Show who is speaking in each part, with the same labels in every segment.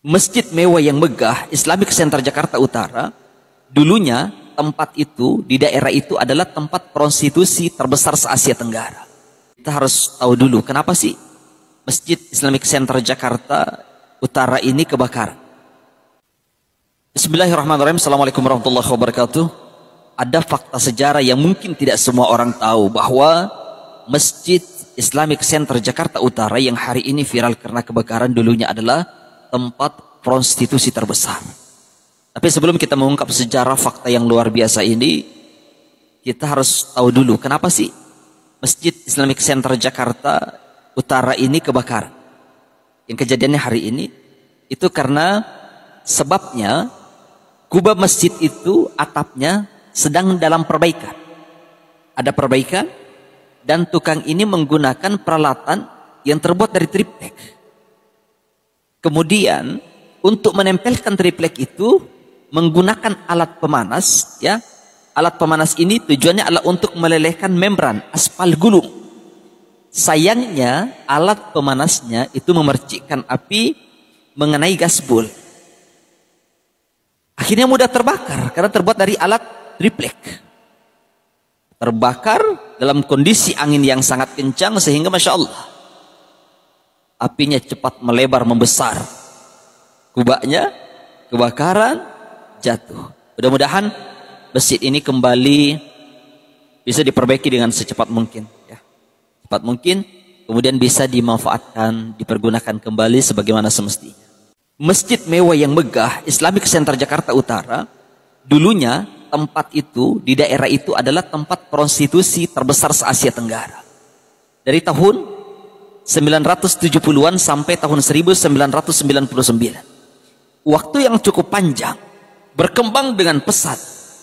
Speaker 1: Masjid mewah yang megah, Islamic Center Jakarta Utara, dulunya tempat itu, di daerah itu adalah tempat prostitusi terbesar se-Asia Tenggara. Kita harus tahu dulu, kenapa sih Masjid Islamic Center Jakarta Utara ini kebakaran? Bismillahirrahmanirrahim. Assalamualaikum warahmatullahi wabarakatuh. Ada fakta sejarah yang mungkin tidak semua orang tahu, bahwa Masjid Islamic Center Jakarta Utara yang hari ini viral karena kebakaran dulunya adalah tempat prostitusi terbesar. Tapi sebelum kita mengungkap sejarah fakta yang luar biasa ini, kita harus tahu dulu kenapa sih Masjid Islamic Center Jakarta Utara ini kebakaran. Yang kejadiannya hari ini itu karena sebabnya kubah masjid itu atapnya sedang dalam perbaikan. Ada perbaikan dan tukang ini menggunakan peralatan yang terbuat dari triplek. Kemudian untuk menempelkan triplek itu menggunakan alat pemanas, ya. Alat pemanas ini tujuannya adalah untuk melelehkan membran aspal gulung. Sayangnya alat pemanasnya itu memercikkan api mengenai gasbul. Akhirnya mudah terbakar karena terbuat dari alat triplek. Terbakar dalam kondisi angin yang sangat kencang sehingga Masya Allah, apinya cepat melebar membesar. Kubahnya kebakaran, jatuh. Mudah-mudahan masjid ini kembali bisa diperbaiki dengan secepat mungkin, ya. Cepat mungkin, kemudian bisa dimanfaatkan, dipergunakan kembali sebagaimana semestinya. Masjid mewah yang megah, Islamic Center Jakarta Utara, dulunya tempat itu, di daerah itu adalah tempat prostitusi terbesar se-Asia Tenggara. Dari tahun 970-an sampai tahun 1999. Waktu yang cukup panjang, berkembang dengan pesat,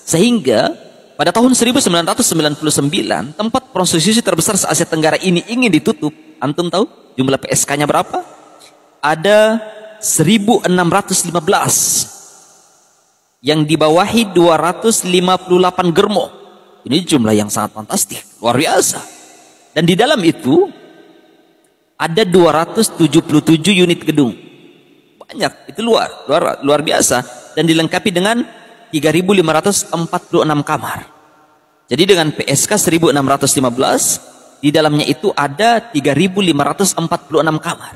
Speaker 1: sehingga pada tahun 1999 tempat prostitusi terbesar se-Asia Tenggara ini ingin ditutup. Antum tahu jumlah PSK-nya berapa? Ada 1615 yang dibawahi 258 germo. Ini jumlah yang sangat fantastik, luar biasa. Dan di dalam itu ada 277 unit gedung. Banyak, itu luar biasa. Dan dilengkapi dengan 3.546 kamar. Jadi dengan PSK 1615, di dalamnya itu ada 3.546 kamar.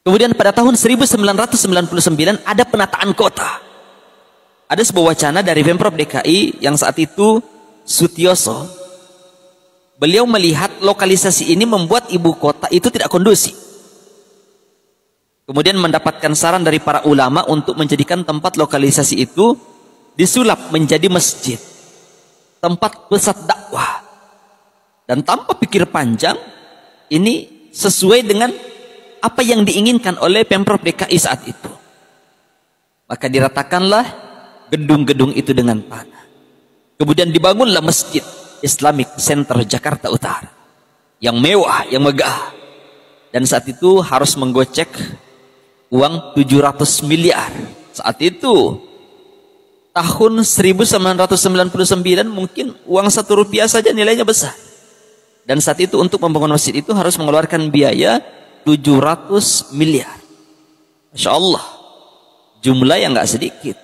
Speaker 1: Kemudian pada tahun 1999 ada penataan kota. Ada sebuah wacana dari Pemprov DKI yang saat itu Sutioso. Beliau melihat lokalisasi ini membuat ibu kota itu tidak kondusif. Kemudian mendapatkan saran dari para ulama untuk menjadikan tempat lokalisasi itu disulap menjadi masjid, tempat pusat dakwah. Dan tanpa pikir panjang, ini sesuai dengan apa yang diinginkan oleh Pemprov DKI saat itu. Maka diratakanlah gedung-gedung itu dengan tanah. Kemudian dibangunlah masjid Islamic Center Jakarta Utara yang mewah, yang megah. Dan saat itu harus menggocek uang 700 miliar. Saat itu tahun 1999 mungkin uang 1 rupiah saja nilainya besar. Dan saat itu untuk membangun masjid itu harus mengeluarkan biaya 700 miliar. Masya Allah, jumlah yang gak sedikit.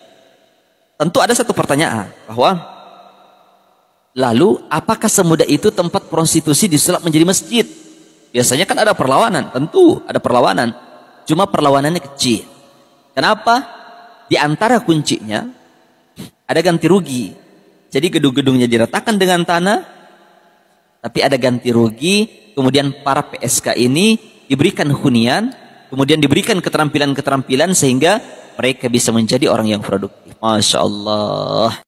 Speaker 1: Tentu ada satu pertanyaan, bahwa lalu, apakah semudah itu tempat prostitusi disulap menjadi masjid? Biasanya kan ada perlawanan, tentu ada perlawanan. Cuma perlawanannya kecil. Kenapa? Di antara kuncinya, ada ganti rugi. Jadi gedung-gedungnya diratakan dengan tanah, tapi ada ganti rugi, kemudian para PSK ini diberikan hunian, kemudian diberikan keterampilan-keterampilan sehingga mereka bisa menjadi orang yang produktif. Masya Allah.